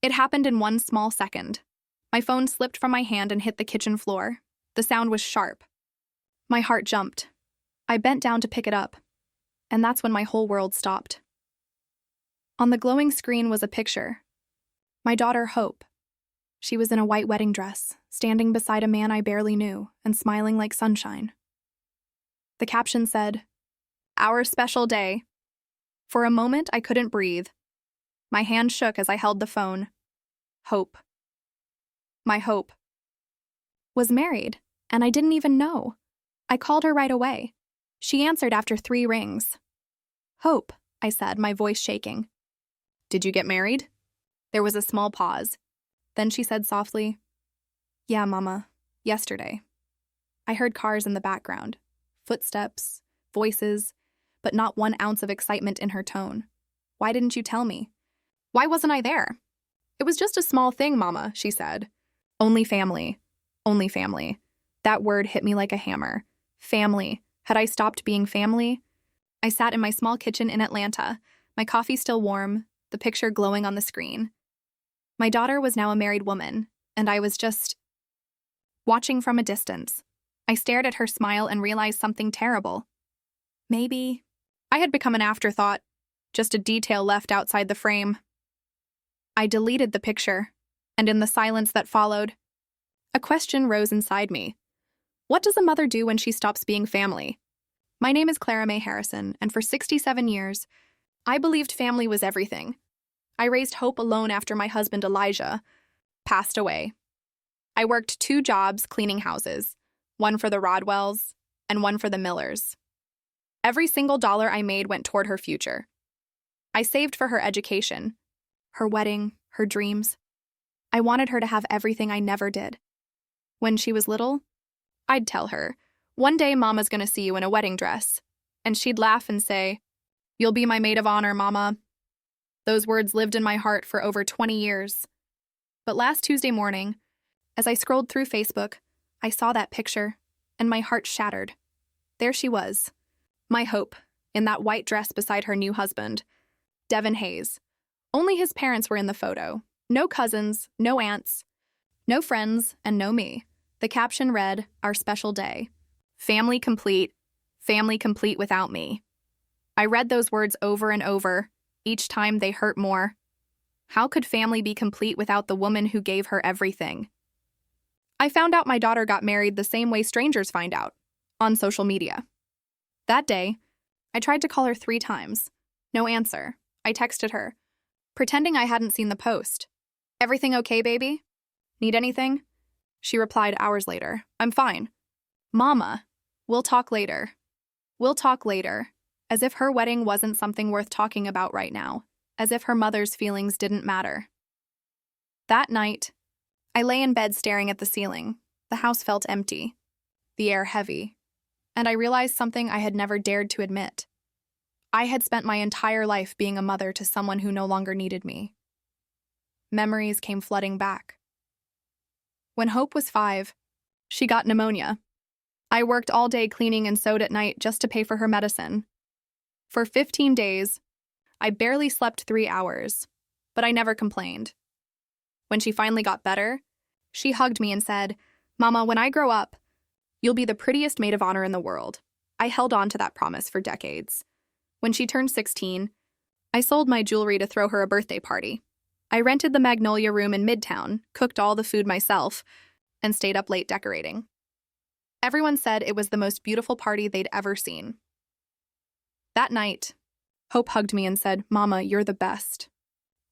It happened in one small second. My phone slipped from my hand and hit the kitchen floor. The sound was sharp. My heart jumped. I bent down to pick it up, and that's when my whole world stopped. On the glowing screen was a picture. My daughter, Hope. She was in a white wedding dress, standing beside a man I barely knew and smiling like sunshine. The caption said, "Our special day." For a moment, I couldn't breathe. My hand shook as I held the phone. Hope. My Hope was married, and I didn't even know. I called her right away. She answered after 3 rings. "Hope," I said, my voice shaking. "Did you get married?" There was a small pause. Then she said softly, "Yeah, Mama, yesterday." I heard cars in the background, footsteps, voices, but not 1 ounce of excitement in her tone. "Why didn't you tell me? Why wasn't I there?" "It was just a small thing, Mama," she said. Only family. Only family. That word hit me like a hammer. Family. Had I stopped being family? I sat in my small kitchen in Atlanta, my coffee still warm, the picture glowing on the screen. My daughter was now a married woman, and I was just watching from a distance. I stared at her smile and realized something terrible. Maybe I had become an afterthought, just a detail left outside the frame. I deleted the picture, and in the silence that followed, a question rose inside me. What does a mother do when she stops being family? My name is Clara Mae Harrison, and for 67 years, I believed family was everything. I raised Hope alone after my husband Elijah passed away. I worked 2 jobs cleaning houses, one for the Rodwells and one for the Millers. Every single dollar I made went toward her future. I saved for her education, her wedding, her dreams. I wanted her to have everything I never did. When she was little, I'd tell her, "One day Mama's gonna see you in a wedding dress." And she'd laugh and say, "You'll be my maid of honor, Mama." Those words lived in my heart for over 20 years. But last Tuesday morning, as I scrolled through Facebook, I saw that picture, and my heart shattered. There she was, my Hope, in that white dress beside her new husband, Devin Hayes. Only his parents were in the photo. No cousins, no aunts, no friends, and no me. The caption read, "Our special day. Family complete without me." I read those words over and over. Each time they hurt more. How could family be complete without the woman who gave her everything? I found out my daughter got married the same way strangers find out, on social media. That day, I tried to call her 3 times. No answer. I texted her, pretending I hadn't seen the post. "Everything okay, baby? Need anything?" She replied hours later, "I'm fine." "Mama, we'll talk later. We'll talk later." As if her wedding wasn't something worth talking about right now, as if her mother's feelings didn't matter. That night, I lay in bed staring at the ceiling. The house felt empty, the air heavy, and I realized something I had never dared to admit. I had spent my entire life being a mother to someone who no longer needed me. Memories came flooding back. When Hope was 5, she got pneumonia. I worked all day cleaning and sewed at night just to pay for her medicine. For 15 days, I barely slept 3 hours, but I never complained. When she finally got better, she hugged me and said, "Mama, when I grow up, you'll be the prettiest maid of honor in the world." I held on to that promise for decades. When she turned 16, I sold my jewelry to throw her a birthday party. I rented the Magnolia Room in Midtown, cooked all the food myself, and stayed up late decorating. Everyone said it was the most beautiful party they'd ever seen. That night, Hope hugged me and said, "Mama, you're the best.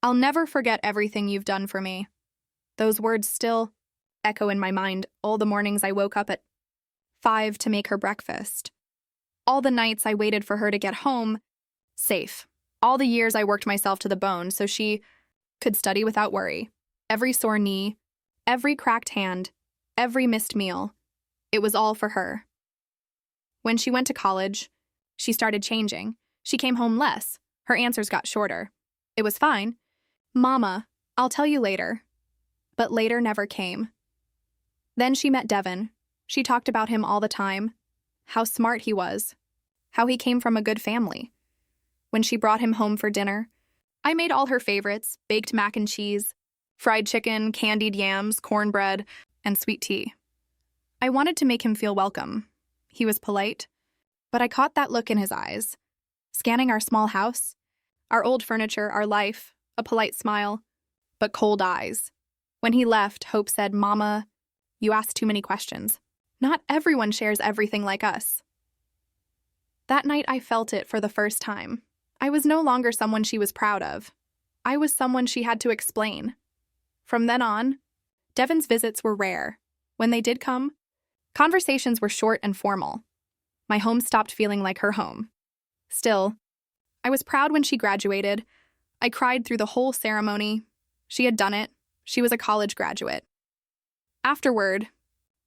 I'll never forget everything you've done for me." Those words still echo in my mind all the mornings I woke up at 5 to make her breakfast. All the nights I waited for her to get home, safe. All the years I worked myself to the bone so she could study without worry. Every sore knee, every cracked hand, every missed meal. It was all for her. When she went to college, she started changing. She came home less. Her answers got shorter. It was fine. "Mama, I'll tell you later." But later never came. Then she met Devin. She talked about him all the time. How smart he was. How he came from a good family. When she brought him home for dinner, I made all her favorites, baked mac and cheese, fried chicken, candied yams, cornbread, and sweet tea. I wanted to make him feel welcome. He was polite, but I caught that look in his eyes, scanning our small house, our old furniture, our life, a polite smile, but cold eyes. When he left, Hope said, "Mama, you asked too many questions. Not everyone shares everything like us." That night, I felt it for the first time. I was no longer someone she was proud of. I was someone she had to explain. From then on, Devon's visits were rare. When they did come, conversations were short and formal. My home stopped feeling like her home. Still, I was proud when she graduated. I cried through the whole ceremony. She had done it. She was a college graduate. Afterward,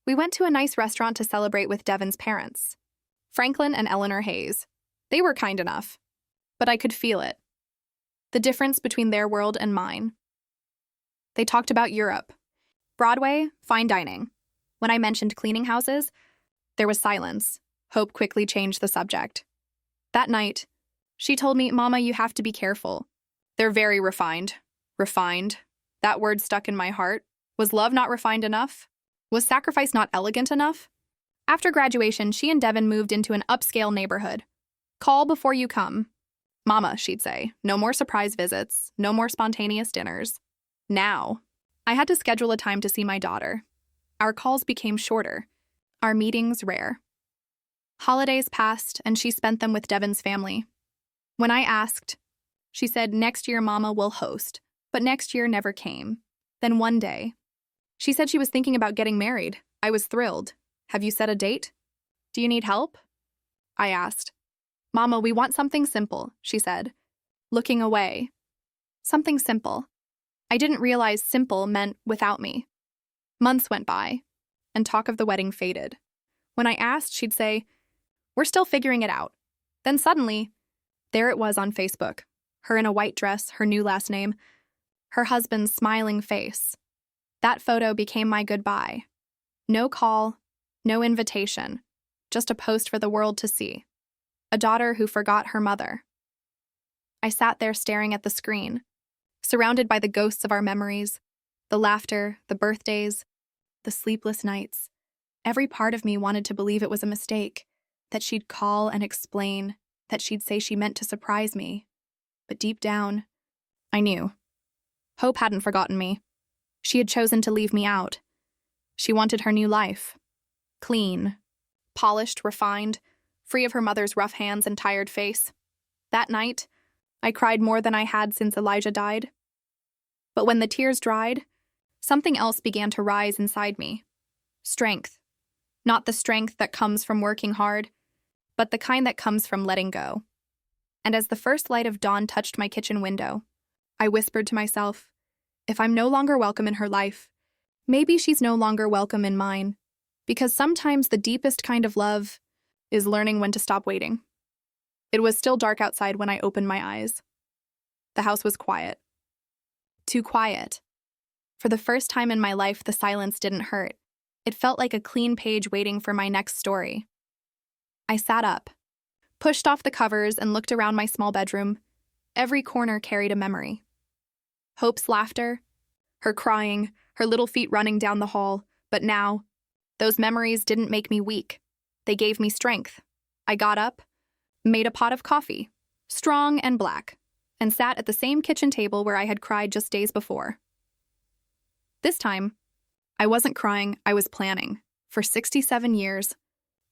we went to a nice restaurant to celebrate with Devon's parents, Franklin and Eleanor Hayes. They were kind enough, but I could feel it. The difference between their world and mine. They talked about Europe, Broadway, fine dining. When I mentioned cleaning houses, there was silence. Hope quickly changed the subject. That night, she told me, "Mama, you have to be careful. They're very refined." Refined. That word stuck in my heart. Was love not refined enough? Was sacrifice not elegant enough? After graduation, she and Devon moved into an upscale neighborhood. "Call before you come." "Mama," she'd say, "no more surprise visits, no more spontaneous dinners." Now, I had to schedule a time to see my daughter. Our calls became shorter, our meetings rare. Holidays passed, and she spent them with Devon's family. When I asked, she said, "Next year, Mama will host," but next year never came. Then one day, she said she was thinking about getting married. I was thrilled. "Have you set a date? Do you need help?" I asked. "Mama, we want something simple," she said, looking away. Something simple. I didn't realize simple meant without me. Months went by, and talk of the wedding faded. When I asked, she'd say, "We're still figuring it out." Then suddenly, there it was on Facebook. Her in a white dress, her new last name, her husband's smiling face. That photo became my goodbye. No call, no invitation, just a post for the world to see. A daughter who forgot her mother. I sat there staring at the screen, surrounded by the ghosts of our memories, the laughter, the birthdays, the sleepless nights. Every part of me wanted to believe it was a mistake, that she'd call and explain, that she'd say she meant to surprise me. But deep down, I knew. Hope hadn't forgotten me. She had chosen to leave me out. She wanted her new life. Clean, polished, refined, free of her mother's rough hands and tired face. That night, I cried more than I had since Elijah died. But when the tears dried, something else began to rise inside me. Strength. Not the strength that comes from working hard, but the kind that comes from letting go. And as the first light of dawn touched my kitchen window, I whispered to myself, if I'm no longer welcome in her life, maybe she's no longer welcome in mine, because sometimes the deepest kind of love is learning when to stop waiting. It was still dark outside when I opened my eyes. The house was quiet. Too quiet. For the first time in my life, the silence didn't hurt. It felt like a clean page waiting for my next story. I sat up, pushed off the covers, and looked around my small bedroom. Every corner carried a memory. Hope's laughter, her crying, her little feet running down the hall. But now, those memories didn't make me weak. They gave me strength. I got up, made a pot of coffee, strong and black, and sat at the same kitchen table where I had cried just days before. This time, I wasn't crying, I was planning. For 67 years,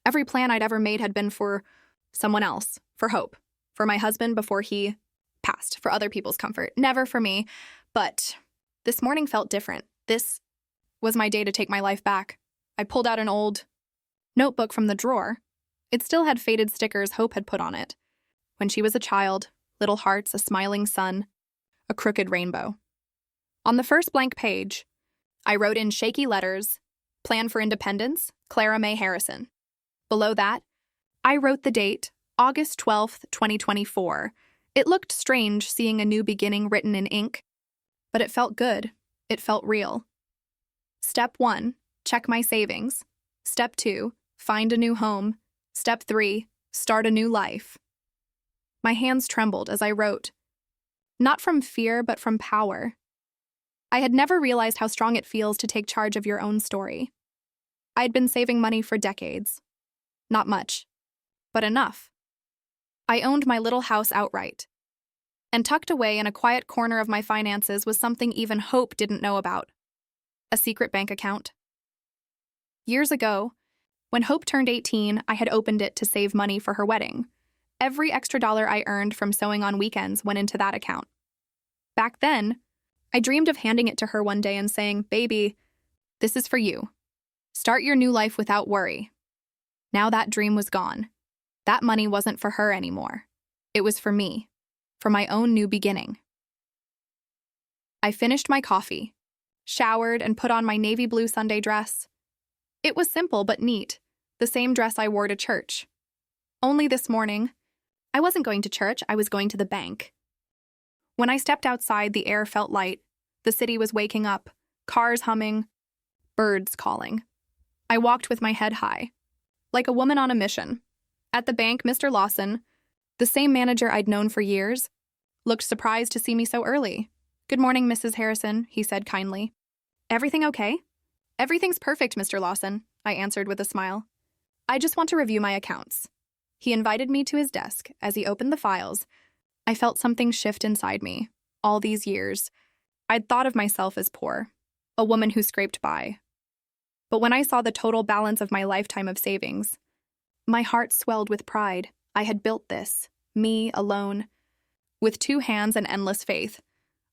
every plan I'd ever made had been for someone else, for Hope, for my husband before he passed, for other people's comfort, never for me. But this morning felt different. This was my day to take my life back. I pulled out an old notebook from the drawer. It still had faded stickers Hope had put on it. When she was a child, little hearts, a smiling sun, a crooked rainbow. On the first blank page, I wrote in shaky letters, Plan for Independence, Clara May Harrison. Below that, I wrote the date, August 12th, 2024. It looked strange seeing a new beginning written in ink, but it felt good. It felt real. Step 1, check my savings. Step 2, find a new home. Step 3, start a new life. My hands trembled as I wrote. Not from fear, but from power. I had never realized how strong it feels to take charge of your own story. I had been saving money for decades. Not much, but enough. I owned my little house outright. And tucked away in a quiet corner of my finances was something even Hope didn't know about: a secret bank account. Years ago, when Hope turned 18, I had opened it to save money for her wedding. Every extra dollar I earned from sewing on weekends went into that account. Back then, I dreamed of handing it to her one day and saying, "Baby, this is for you. Start your new life without worry." Now that dream was gone. That money wasn't for her anymore. It was for me, for my own new beginning. I finished my coffee, showered, and put on my navy blue Sunday dress. It was simple but neat, the same dress I wore to church. Only this morning, I wasn't going to church, I was going to the bank. When I stepped outside, the air felt light. The city was waking up, cars humming, birds calling. I walked with my head high, like a woman on a mission. At the bank, Mr. Lawson, the same manager I'd known for years, looked surprised to see me so early. "Good morning, Mrs. Harrison," he said kindly. "Everything okay?" "Everything's perfect, Mr. Lawson," I answered with a smile. "I just want to review my accounts." He invited me to his desk. As he opened the files, I felt something shift inside me. All these years, I'd thought of myself as poor, a woman who scraped by. But when I saw the total balance of my lifetime of savings, my heart swelled with pride. I had built this, me alone, with 2 hands and endless faith.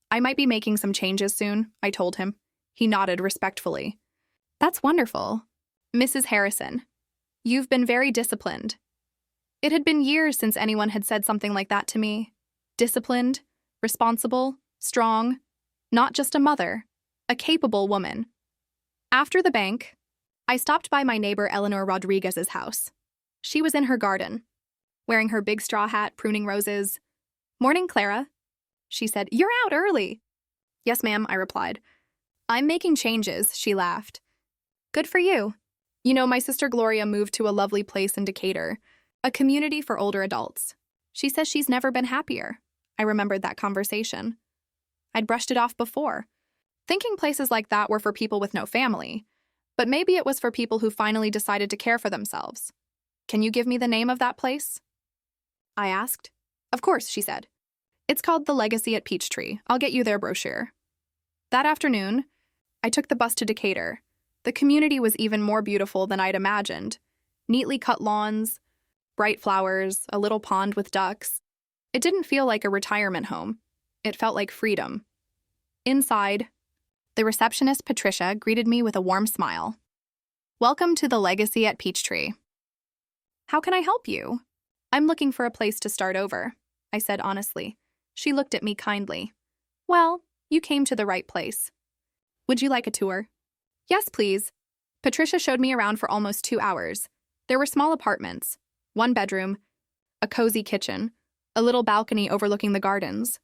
"I might be making some changes soon," I told him. He nodded respectfully. "That's wonderful. Mrs. Harrison, you've been very disciplined." It had been years since anyone had said something like that to me. Disciplined, responsible, strong, not just a mother, a capable woman. After the bank, I stopped by my neighbor Eleanor Rodriguez's house. She was in her garden, wearing her big straw hat, pruning roses. "Morning, Clara," she said. "You're out early." "Yes, ma'am," I replied. "I'm making changes," she laughed. "Good for you. You know, my sister Gloria moved to a lovely place in Decatur, a community for older adults. She says she's never been happier." I remembered that conversation. I'd brushed it off before, thinking places like that were for people with no family, but maybe it was for people who finally decided to care for themselves. "Can you give me the name of that place?" I asked. "Of course," she said. "It's called The Legacy at Peachtree. I'll get you their brochure." That afternoon, I took the bus to Decatur. The community was even more beautiful than I'd imagined. Neatly cut lawns, bright flowers, a little pond with ducks. It didn't feel like a retirement home. It felt like freedom. Inside, the receptionist, Patricia, greeted me with a warm smile. "Welcome to The Legacy at Peachtree. How can I help you?" "I'm looking for a place to start over," I said honestly. She looked at me kindly. "Well, you came to the right place. Would you like a tour?" "Yes, please." Patricia showed me around for almost 2 hours. There were small apartments, 1 bedroom, a cozy kitchen, a little balcony overlooking the gardens.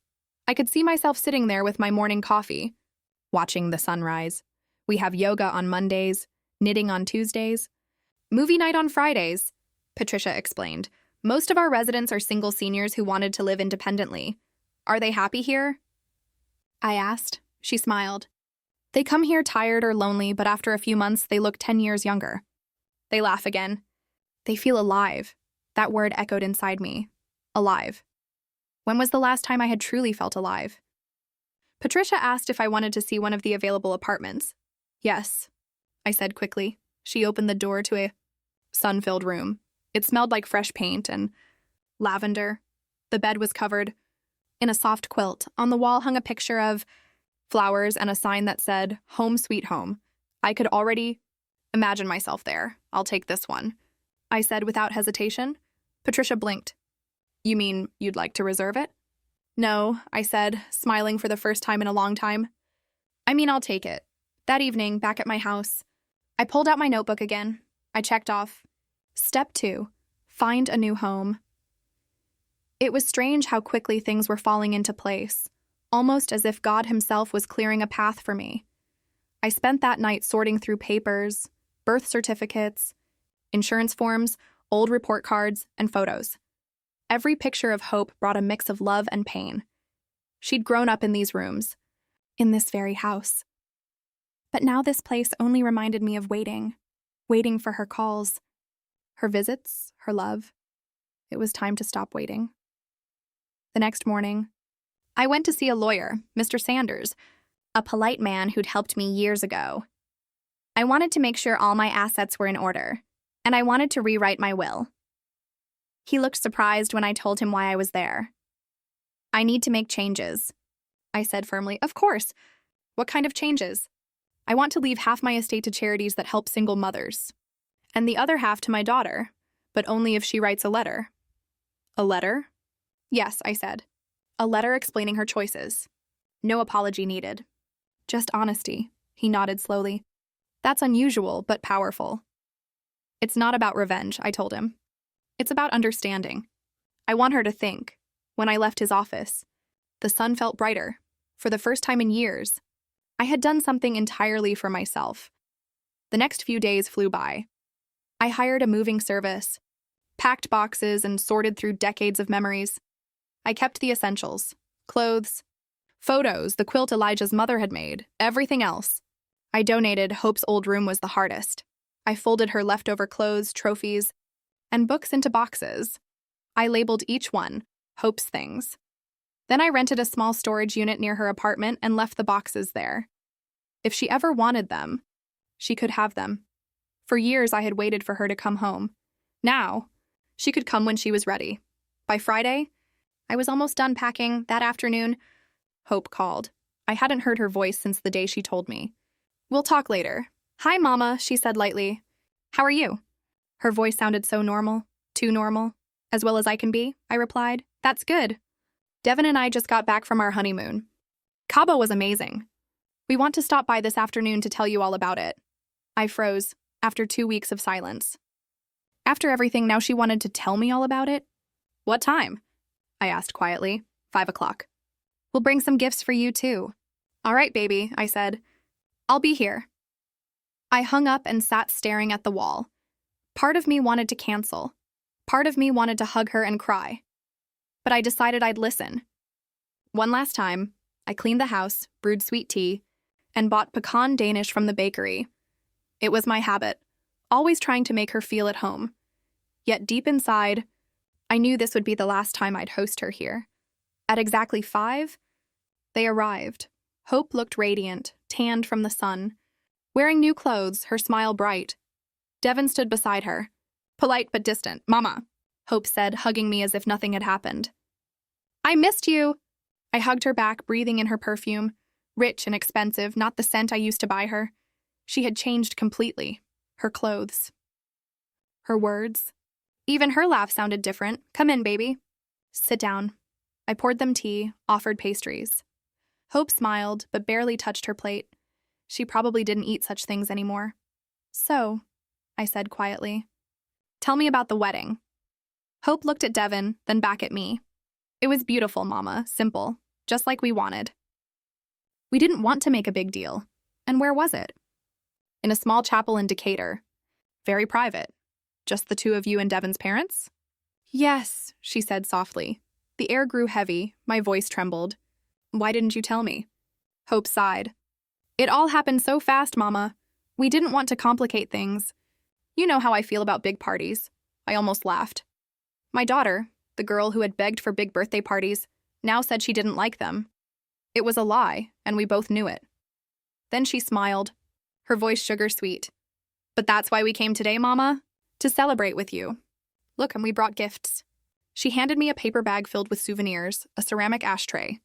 I could see myself sitting there with my morning coffee, watching the sunrise. We have yoga on Mondays, knitting on Tuesdays, movie night on Fridays, Patricia explained. "Most of our residents are single seniors who wanted to live independently. Are they happy here?" I asked. She smiled. "They come here tired or lonely, but after a few months, they look 10 years younger." They laugh again. They feel alive. That word echoed inside me. Alive. When was the last time I had truly felt alive? Patricia asked if I wanted to see one of the available apartments. "Yes," I said quickly. She opened the door to a sun-filled room. It smelled like fresh paint and lavender. The bed was covered in a soft quilt. On the wall hung a picture of flowers and a sign that said, "Home Sweet Home." I could already imagine myself there. "I'll take this one," I said without hesitation. Patricia blinked. "You mean you'd like to reserve it?" "No," I said, smiling for the first time in a long time. "I mean, I'll take it." That evening, back at my house, I pulled out my notebook again. I checked off. Step 2, find a new home. It was strange how quickly things were falling into place, almost as if God himself was clearing a path for me. I spent that night sorting through papers, birth certificates, insurance forms, old report cards, and photos. Every picture of Hope brought a mix of love and pain. She'd grown up in these rooms, in this very house. But now this place only reminded me of waiting for her calls, her visits, her love. It was time to stop waiting. The next morning, I went to see a lawyer, Mr. Sanders, a polite man who'd helped me years ago. I wanted to make sure all my assets were in order, and I wanted to rewrite my will. He looked surprised when I told him why I was there. I need to make changes, I said firmly. Of course. What kind of changes? I want to leave half my estate to charities that help single mothers, and the other half to my daughter, but only if she writes a letter. A letter? Yes, I said. A letter explaining her choices. No apology needed. Just honesty. He nodded slowly. That's unusual, but powerful. It's not about revenge, I told him. It's about understanding. I want her to think. When I left his office, the sun felt brighter. For the first time in years, I had done something entirely for myself. The next few days flew by. I hired a moving service, packed boxes, and sorted through decades of memories. I kept the essentials, clothes, photos, the quilt Elijah's mother had made, everything else. I donated. Hope's old room was the hardest. I folded her leftover clothes, trophies, and books into boxes. I labeled each one Hope's things. Then I rented a small storage unit near her apartment and left the boxes there. If she ever wanted them, she could have them. For years, I had waited for her to come home. Now, she could come when she was ready. By Friday, I was almost done packing. That afternoon, Hope called. I hadn't heard her voice since the day she told me. We'll talk later. Hi, Mama, she said lightly. How are you? Her voice sounded so normal, too normal. As well as I can be, I replied. That's good. Devin and I just got back from our honeymoon. Cabo was amazing. We want to stop by this afternoon to tell you all about it. I froze, after 2 weeks of silence. After everything, now she wanted to tell me all about it? What time? I asked quietly. 5 o'clock. We'll bring some gifts for you, too. All right, baby, I said. I'll be here. I hung up and sat staring at the wall. Part of me wanted to cancel. Part of me wanted to hug her and cry. But I decided I'd listen. One last time, I cleaned the house, brewed sweet tea, and bought pecan Danish from the bakery. It was my habit, always trying to make her feel at home. Yet deep inside, I knew this would be the last time I'd host her here. At exactly 5, they arrived. Hope looked radiant, tanned from the sun. Wearing new clothes, her smile bright. Devin stood beside her. Polite but distant. Mama, Hope said, hugging me as if nothing had happened. I missed you. I hugged her back, breathing in her perfume. Rich and expensive, not the scent I used to buy her. She had changed completely. Her clothes. Her words. Even her laugh sounded different. Come in, baby. Sit down. I poured them tea, offered pastries. Hope smiled, but barely touched her plate. She probably didn't eat such things anymore. So, I said quietly, tell me about the wedding. Hope looked at Devin, then back at me. It was beautiful, Mama, simple, just like we wanted. We didn't want to make a big deal. And where was it? In a small chapel in Decatur. Very private. Just the two of you and Devin's parents? Yes, she said softly. The air grew heavy, my voice trembled. Why didn't you tell me? Hope sighed. It all happened so fast, Mama. We didn't want to complicate things. You know how I feel about big parties. I almost laughed. My daughter, the girl who had begged for big birthday parties, now said she didn't like them. It was a lie, and we both knew it. Then she smiled, her voice sugar-sweet. But that's why we came today, Mama? To celebrate with you. Look, and we brought gifts. She handed me a paper bag filled with souvenirs, a ceramic ashtray,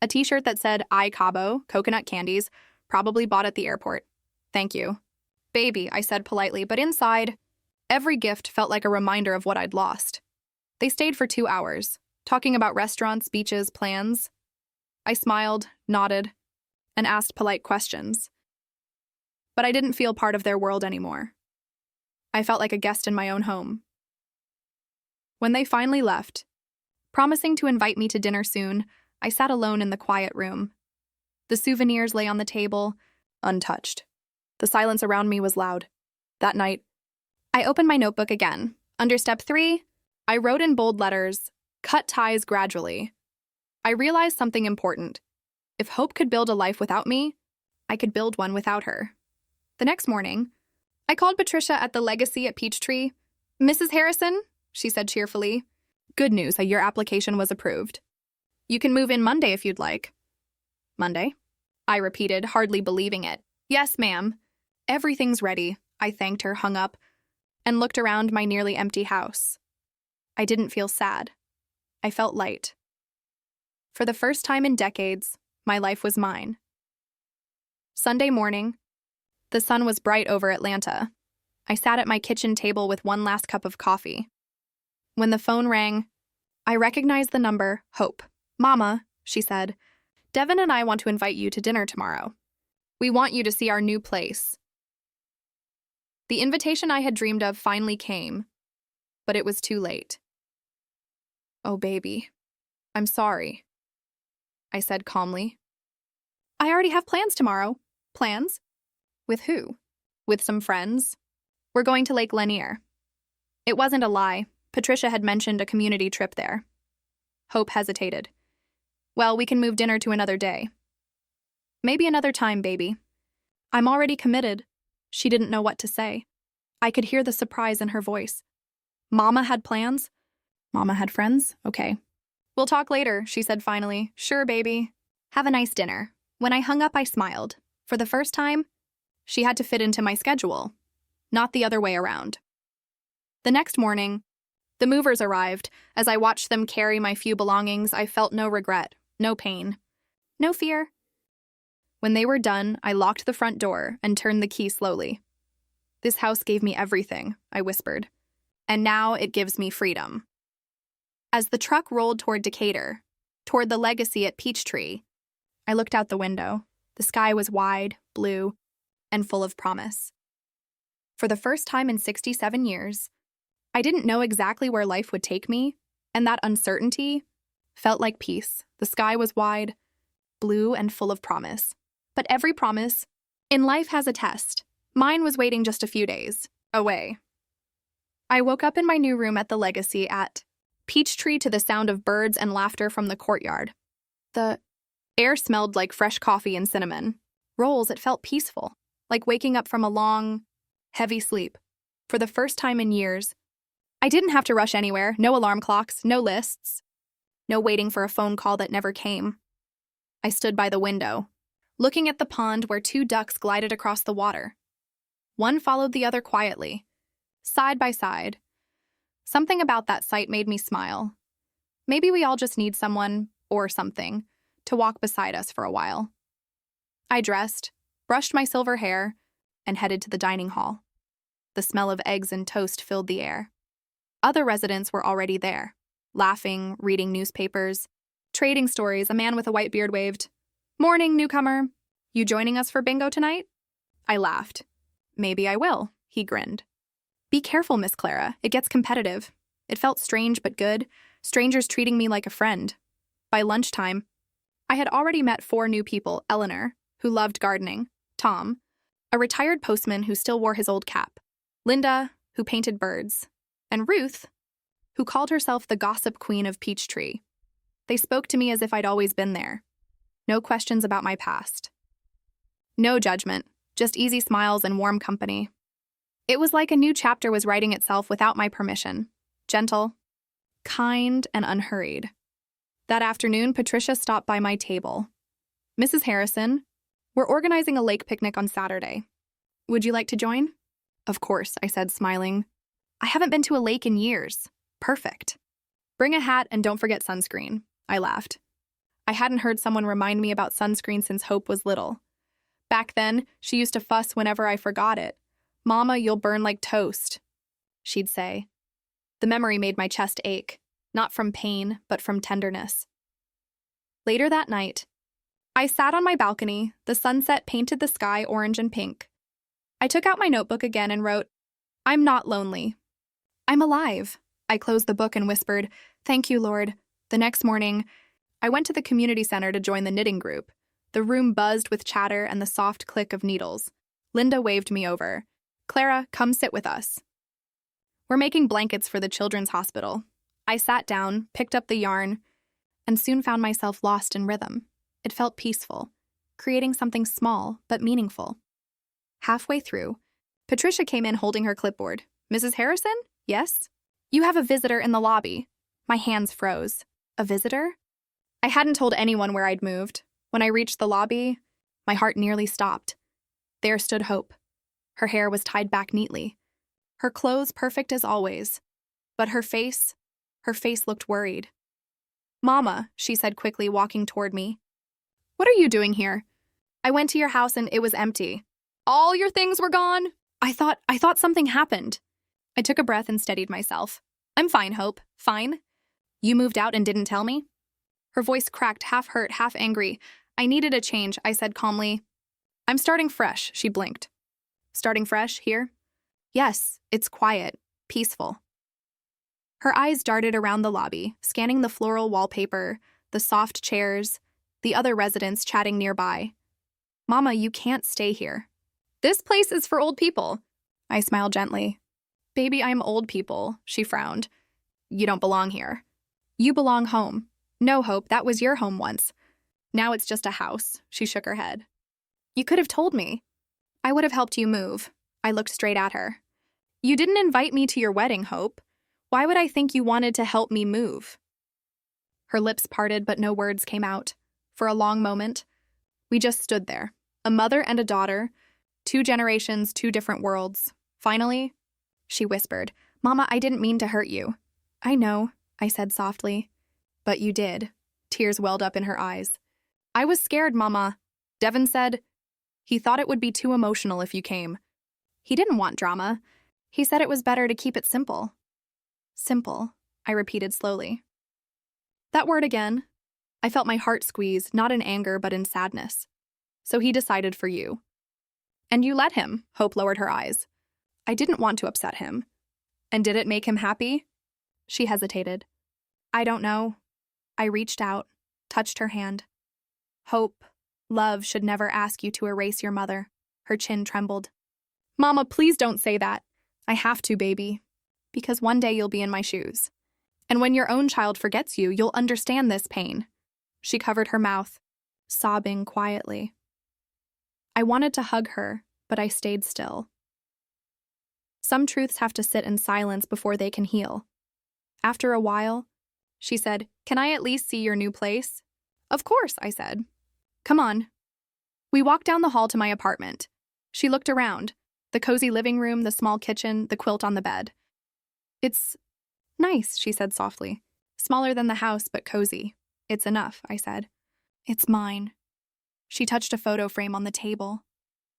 a t-shirt that said, I Cabo, coconut candies, probably bought at the airport. Thank you. Baby, I said politely, but inside, every gift felt like a reminder of what I'd lost. They stayed for 2 hours, talking about restaurants, beaches, plans. I smiled, nodded, and asked polite questions. But I didn't feel part of their world anymore. I felt like a guest in my own home. When they finally left, promising to invite me to dinner soon, I sat alone in the quiet room. The souvenirs lay on the table, untouched. The silence around me was loud. That night, I opened my notebook again. Under step 3, I wrote in bold letters, cut ties gradually. I realized something important. If Hope could build a life without me, I could build one without her. The next morning, I called Patricia at the Legacy at Peachtree. "Mrs. Harrison," she said cheerfully. "Good news, your application was approved. You can move in Monday if you'd like." "Monday?" I repeated, hardly believing it. "Yes, ma'am. Everything's ready," I thanked her, hung up, and looked around my nearly empty house. I didn't feel sad. I felt light. For the first time in decades, my life was mine. Sunday morning, the sun was bright over Atlanta. I sat at my kitchen table with one last cup of coffee. When the phone rang, I recognized the number, Hope. "Mama," she said, "Devin and I want to invite you to dinner tomorrow. We want you to see our new place." The invitation I had dreamed of finally came, but it was too late. "Oh, baby, I'm sorry," I said calmly. "I already have plans tomorrow." "Plans? With who?" "With some friends. We're going to Lake Lanier." It wasn't a lie. Patricia had mentioned a community trip there. Hope hesitated. "Well, we can move dinner to another day." "Maybe another time, baby." "I'm already committed." She didn't know what to say. I could hear the surprise in her voice. Mama had plans? Mama had friends? Okay. "We'll talk later," she said finally. "Sure, baby. Have a nice dinner." When I hung up, I smiled. For the first time, she had to fit into my schedule, not the other way around. The next morning, the movers arrived. As I watched them carry my few belongings, I felt no regret, no pain, no fear. When they were done, I locked the front door and turned the key slowly. "This house gave me everything," I whispered, "and now it gives me freedom." As the truck rolled toward Decatur, toward the Legacy at Peachtree, I looked out the window. The sky was wide, blue, and full of promise. For the first time in 67 years, I didn't know exactly where life would take me, and that uncertainty felt like peace. The sky was wide, blue, and full of promise. But every promise in life has a test. Mine was waiting just a few days away. I woke up in my new room at the Legacy at Peachtree to the sound of birds and laughter from the courtyard. The air smelled like fresh coffee and cinnamon. Rolls, it felt peaceful, like waking up from a long, heavy sleep. For the first time in years, I didn't have to rush anywhere. No alarm clocks, no lists, no waiting for a phone call that never came. I stood by the window, looking at the pond where two ducks glided across the water. One followed the other quietly, side by side. Something about that sight made me smile. Maybe we all just need someone, or something, to walk beside us for a while. I dressed, brushed my silver hair, and headed to the dining hall. The smell of eggs and toast filled the air. Other residents were already there, laughing, reading newspapers, trading stories. A man with a white beard waved. "Morning, newcomer. You joining us for bingo tonight?" I laughed. "Maybe I will," he grinned. "Be careful, Miss Clara. It gets competitive." It felt strange but good, strangers treating me like a friend. By lunchtime, I had already met 4 new people: Eleanor, who loved gardening; Tom, a retired postman who still wore his old cap; Linda, who painted birds; and Ruth, who called herself the gossip queen of Peachtree. They spoke to me as if I'd always been there. No questions about my past. No judgment, just easy smiles and warm company. It was like a new chapter was writing itself without my permission. Gentle, kind, and unhurried. That afternoon, Patricia stopped by my table. "Mrs. Harrison, we're organizing a lake picnic on Saturday. Would you like to join?" "Of course," I said, smiling. "I haven't been to a lake in years." "Perfect. Bring a hat and don't forget sunscreen," I laughed. I hadn't heard someone remind me about sunscreen since Hope was little. Back then, she used to fuss whenever I forgot it. "Mama, you'll burn like toast," she'd say. The memory made my chest ache, not from pain, but from tenderness. Later that night, I sat on my balcony. The sunset painted the sky orange and pink. I took out my notebook again and wrote, "I'm not lonely. I'm alive." I closed the book and whispered, "Thank you, Lord." The next morning, I went to the community center to join the knitting group. The room buzzed with chatter and the soft click of needles. Linda waved me over. "Clara, come sit with us. We're making blankets for the children's hospital." I sat down, picked up the yarn, and soon found myself lost in rhythm. It felt peaceful, creating something small but meaningful. Halfway through, Patricia came in holding her clipboard. "Mrs. Harrison? Yes? You have a visitor in the lobby." My hands froze. A visitor? I hadn't told anyone where I'd moved. When I reached the lobby, my heart nearly stopped. There stood Hope. Her hair was tied back neatly. Her clothes perfect as always. But her face looked worried. "Mama," she said quickly, walking toward me. "What are you doing here? I went to your house and it was empty." "All your things were gone?" I thought something happened." I took a breath and steadied myself. "I'm fine, Hope. Fine. You moved out and didn't tell me?" Her voice cracked, half hurt, half angry. "I needed a change," I said calmly. "I'm starting fresh," she blinked. "Starting fresh here?" "Yes, it's quiet, peaceful." Her eyes darted around the lobby, scanning the floral wallpaper, the soft chairs, the other residents chatting nearby. "Mama, you can't stay here." "This place is for old people." I smiled gently. "Baby, I'm old people," she frowned. "You don't belong here. You belong home." "No, Hope, that was your home once. Now it's just a house," she shook her head. "You could have told me. I would have helped you move." I looked straight at her. "You didn't invite me to your wedding, Hope. Why would I think you wanted to help me move?" Her lips parted, but no words came out. For a long moment, we just stood there, a mother and a daughter, 2 generations, 2 different worlds. Finally, she whispered, "Mama, I didn't mean to hurt you." "I know," I said softly. "But you did." Tears welled up in her eyes. "I was scared, Mama. Devin said he thought it would be too emotional if you came. He didn't want drama. He said it was better to keep it simple." "Simple," I repeated slowly. That word again. I felt my heart squeeze, not in anger but in sadness. "So he decided for you." "And you let him," Hope lowered her eyes. "I didn't want to upset him." "And did it make him happy?" She hesitated. "I don't know." I reached out, touched her hand. "Hope, love should never ask you to erase your mother." Her chin trembled. "Mama, please don't say that." "I have to, baby. Because one day you'll be in my shoes. And when your own child forgets you, you'll understand this pain." She covered her mouth, sobbing quietly. I wanted to hug her, but I stayed still. Some truths have to sit in silence before they can heal. After a while, she said, "Can I at least see your new place?" "Of course," I said. "Come on." We walked down the hall to my apartment. She looked around. The cozy living room, the small kitchen, the quilt on the bed. "It's nice," she said softly. "Smaller than the house, but cozy." "It's enough," I said. "It's mine." She touched a photo frame on the table,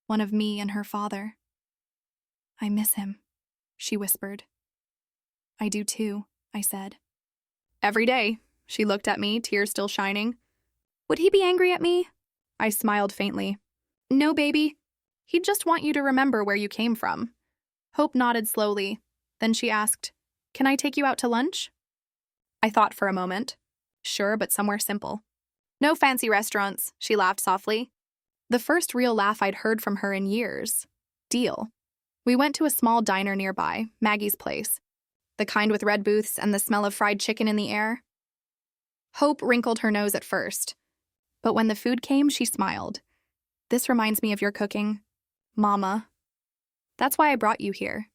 one of me and her father. "I miss him," she whispered. "I do too," I said. "Every day," she looked at me, tears still shining. "Would he be angry at me?" I smiled faintly. "No, baby. He'd just want you to remember where you came from." Hope nodded slowly. Then she asked, "Can I take you out to lunch?" I thought for a moment. Sure, but somewhere simple. "No fancy restaurants," she laughed softly. The first real laugh I'd heard from her in years. Deal. We went to a small diner nearby, Maggie's Place. The kind with red booths and the smell of fried chicken in the air. Hope wrinkled her nose at first. But when the food came, she smiled. "This reminds me of your cooking, Mama. That's why I brought you here."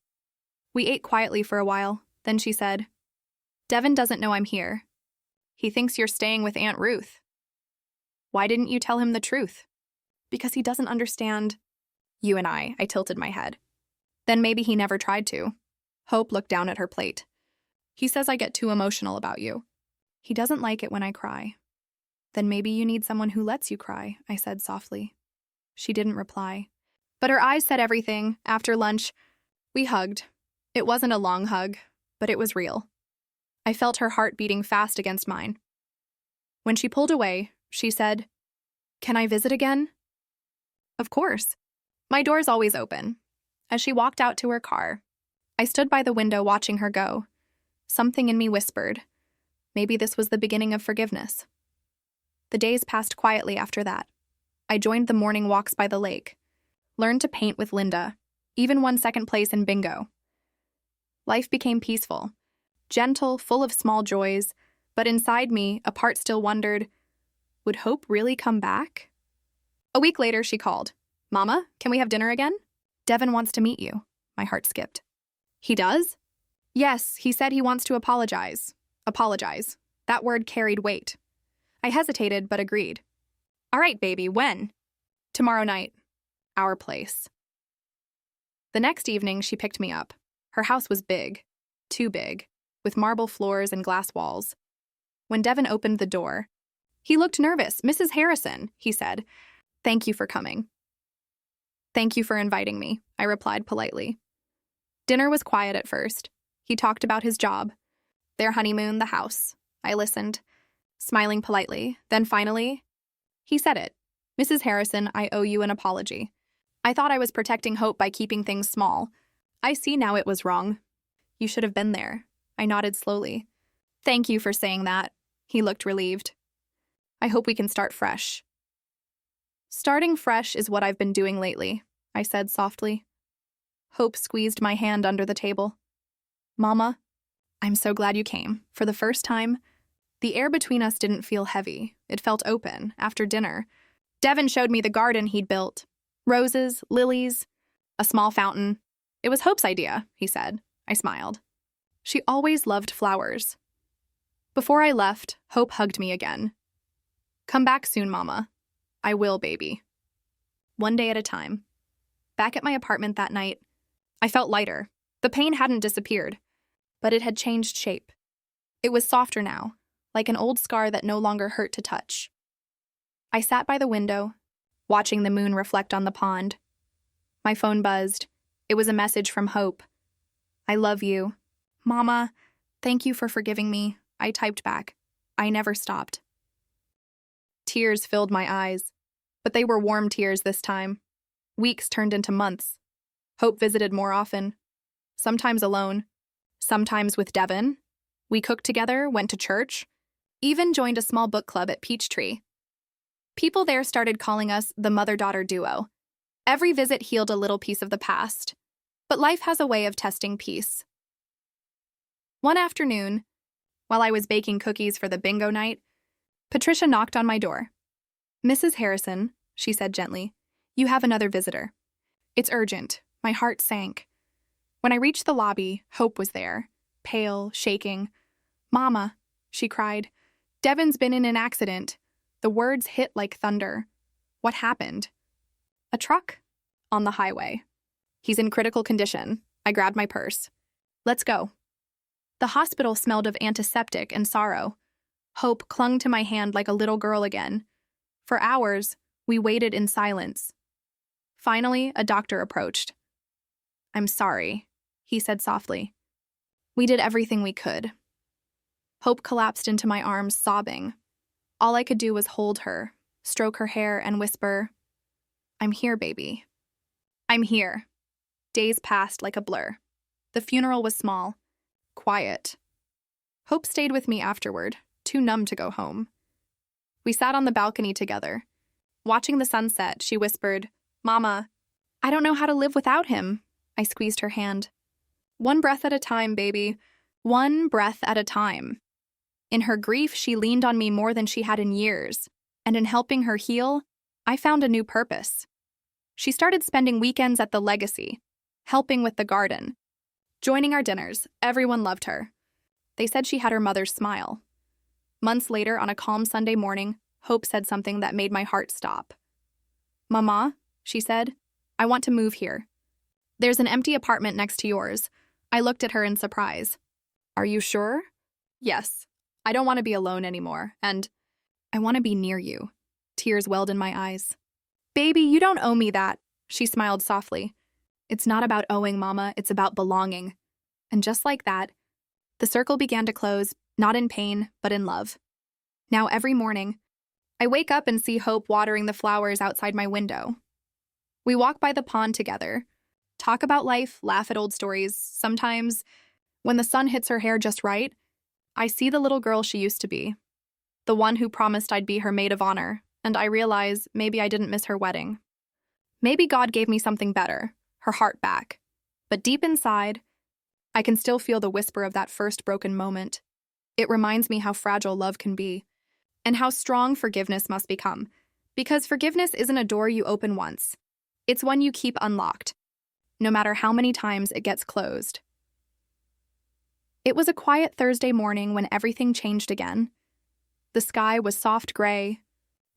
We ate quietly for a while. Then she said, "Devin doesn't know I'm here. He thinks you're staying with Aunt Ruth." "Why didn't you tell him the truth?" "Because he doesn't understand you and I." I tilted my head. "Then maybe he never tried to." Hope looked down at her plate. "He says I get too emotional about you. He doesn't like it when I cry." "Then maybe you need someone who lets you cry," I said softly. She didn't reply. But her eyes said everything. After lunch, we hugged. It wasn't a long hug, but it was real. I felt her heart beating fast against mine. When she pulled away, she said, "Can I visit again?" "Of course. My door's always open." As she walked out to her car, I stood by the window watching her go. Something in me whispered, maybe this was the beginning of forgiveness. The days passed quietly after that. I joined the morning walks by the lake, learned to paint with Linda, even won second place in bingo. Life became peaceful, gentle, full of small joys, but inside me, a part still wondered, Would Hope really come back? A week later, she called. Mama, can we have dinner again? Devin wants to meet you. My heart skipped. He does? Yes, he said he wants to apologize. Apologize. That word carried weight. I hesitated, but agreed. All right, baby, when? Tomorrow night. Our place. The next evening, she picked me up. Her house was big. Too big. With marble floors and glass walls. When Devin opened the door, he looked nervous. Mrs. Harrison, he said. Thank you for coming. Thank you for inviting me, I replied politely. Dinner was quiet at first. He talked about his job, their honeymoon, the house. I listened, smiling politely. Then finally, he said it. Mrs. Harrison, I owe you an apology. I thought I was protecting Hope by keeping things small. I see now it was wrong. You should have been there. I nodded slowly. Thank you for saying that. He looked relieved. I hope we can start fresh. Starting fresh is what I've been doing lately, I said softly. Hope squeezed my hand under the table. Mama, I'm so glad you came. For the first time, the air between us didn't feel heavy. It felt open. After dinner, Devin showed me the garden he'd built. Roses, lilies, a small fountain. It was Hope's idea, he said. I smiled. She always loved flowers. Before I left, Hope hugged me again. Come back soon, Mama. I will, baby. One day at a time. Back at my apartment that night, I felt lighter. The pain hadn't disappeared, but it had changed shape. It was softer now, like an old scar that no longer hurt to touch. I sat by the window, watching the moon reflect on the pond. My phone buzzed. It was a message from Hope. I love you. Mama, thank you for forgiving me. I typed back. I never stopped. Tears filled my eyes, but they were warm tears this time. Weeks turned into months. Hope visited more often, sometimes alone, sometimes with Devin. We cooked together, went to church, even joined a small book club at Peachtree. People there started calling us the mother-daughter duo. Every visit healed a little piece of the past, but life has a way of testing peace. One afternoon, while I was baking cookies for the bingo night, Patricia knocked on my door. Mrs. Harrison, she said gently, you have another visitor. It's urgent. My heart sank. When I reached the lobby, Hope was there, pale, shaking. Mama, she cried. Devin's been in an accident. The words hit like thunder. What happened? A truck? On the highway. He's in critical condition. I grabbed my purse. Let's go. The hospital smelled of antiseptic and sorrow. Hope clung to my hand like a little girl again. For hours, we waited in silence. Finally, a doctor approached. I'm sorry, he said softly. We did everything we could. Hope collapsed into my arms, sobbing. All I could do was hold her, stroke her hair, and whisper, I'm here, baby. I'm here. Days passed like a blur. The funeral was small, quiet. Hope stayed with me afterward, too numb to go home. We sat on the balcony together. Watching the sunset, she whispered, Mama, I don't know how to live without him. I squeezed her hand. One breath at a time, baby. One breath at a time. In her grief, she leaned on me more than she had in years, and in helping her heal, I found a new purpose. She started spending weekends at the Legacy, helping with the garden. Joining our dinners, everyone loved her. They said she had her mother's smile. Months later, on a calm Sunday morning, Hope said something that made my heart stop. Mama, she said, I want to move here. There's an empty apartment next to yours. I looked at her in surprise. Are you sure? Yes. I don't want to be alone anymore, and I want to be near you. Tears welled in my eyes. Baby, you don't owe me that, she smiled softly. It's not about owing, Mama, it's about belonging. And just like that, the circle began to close, not in pain, but in love. Now every morning, I wake up and see Hope watering the flowers outside my window. We walk by the pond together, talk about life, laugh at old stories. Sometimes, when the sun hits her hair just right, I see the little girl she used to be, the one who promised I'd be her maid of honor, and I realize maybe I didn't miss her wedding. Maybe God gave me something better, her heart back. But deep inside, I can still feel the whisper of that first broken moment. It reminds me how fragile love can be. and how strong forgiveness must become. Because forgiveness isn't a door you open once, it's one you keep unlocked, no matter how many times it gets closed. It was a quiet Thursday morning when everything changed again. The sky was soft gray,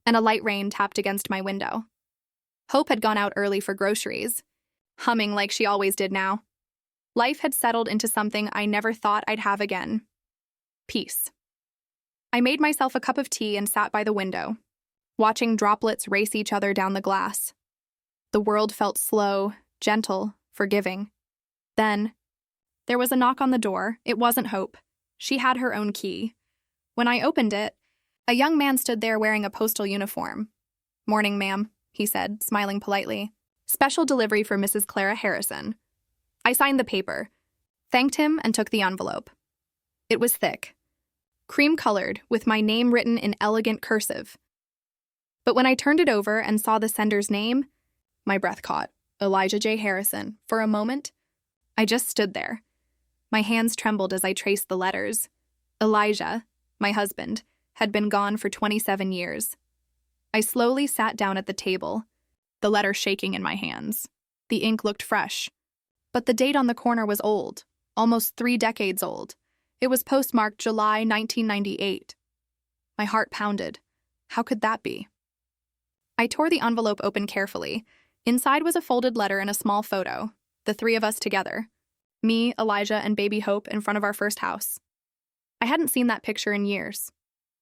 and a light rain tapped against my window. Hope had gone out early for groceries, humming like she always did now. Life had settled into something I never thought I'd have again. Peace. I made myself a cup of tea and sat by the window, watching droplets race each other down the glass. The world felt slow, gentle, forgiving. Then, there was a knock on the door. It wasn't Hope. She had her own key. When I opened it, a young man stood there wearing a postal uniform. "Morning, ma'am," he said, smiling politely. "Special delivery for Mrs. Clara Harrison." I signed the paper, thanked him, and took the envelope. It was thick, cream-colored, with my name written in elegant cursive. But when I turned it over and saw the sender's name, my breath caught. Elijah J. Harrison. For a moment, I just stood there. My hands trembled as I traced the letters. Elijah, my husband, had been gone for 27 years. I slowly sat down at the table, the letter shaking in my hands. The ink looked fresh, but the date on the corner was old, almost 3 decades old. It was postmarked July 1998. My heart pounded. How could that be? I tore the envelope open carefully. Inside was a folded letter and a small photo, the 3 of us together. Me, Elijah, and baby Hope in front of our first house. I hadn't seen that picture in years.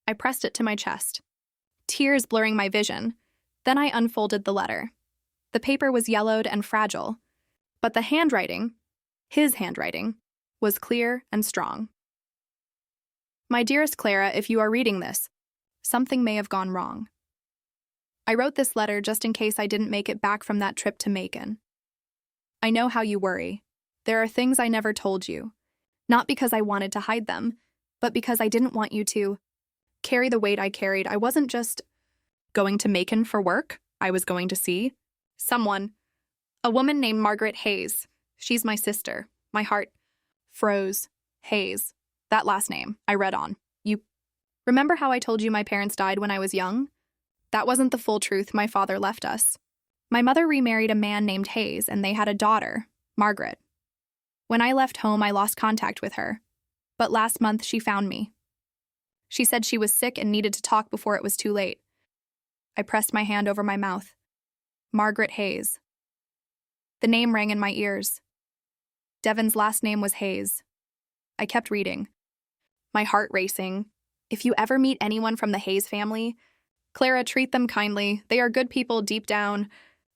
I pressed it to my chest, tears blurring my vision. Then I unfolded the letter. The paper was yellowed and fragile, but the handwriting, his handwriting, was clear and strong. "My dearest Clara, if you are reading this, something may have gone wrong. I wrote this letter just in case I didn't make it back from that trip to Macon. I know how you worry. There are things I never told you, not because I wanted to hide them, but because I didn't want you to carry the weight I carried. I wasn't just going to Macon for work. I was going to see someone, a woman named Margaret Hayes. She's my sister." My heart froze. Hayes. That last name. I read on. "You remember how I told you my parents died when I was young? That wasn't the full truth. My father left us. My mother remarried a man named Hayes, and they had a daughter, Margaret. When I left home, I lost contact with her. But last month, she found me. She said she was sick and needed to talk before it was too late." I pressed my hand over my mouth. Margaret Hayes. The name rang in my ears. Devon's last name was Hayes. I kept reading, my heart racing. "If you ever meet anyone from the Hayes family, Clara, treat them kindly. They are good people deep down,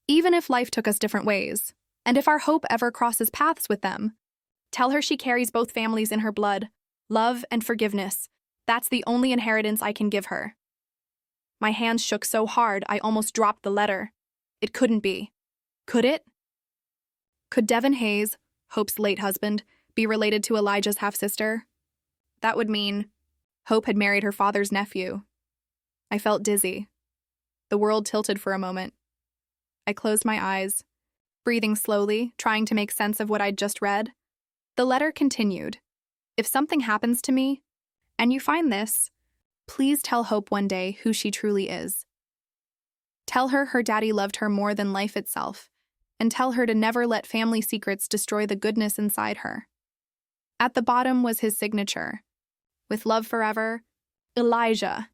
even if life took us different ways. And if our Hope ever crosses paths with them, tell her she carries both families in her blood, love and forgiveness. That's the only inheritance I can give her." My hands shook so hard I almost dropped the letter. It couldn't be. Could it? Could Devon Hayes, Hope's late husband, be related to Elijah's half-sister? That would mean Hope had married her father's nephew. I felt dizzy. The world tilted for a moment. I closed my eyes, breathing slowly, trying to make sense of what I'd just read. The letter continued. "If something happens to me, and you find this, please tell Hope one day who she truly is. Tell her her daddy loved her more than life itself, and tell her to never let family secrets destroy the goodness inside her." At the bottom was his signature. "With love forever, Elijah."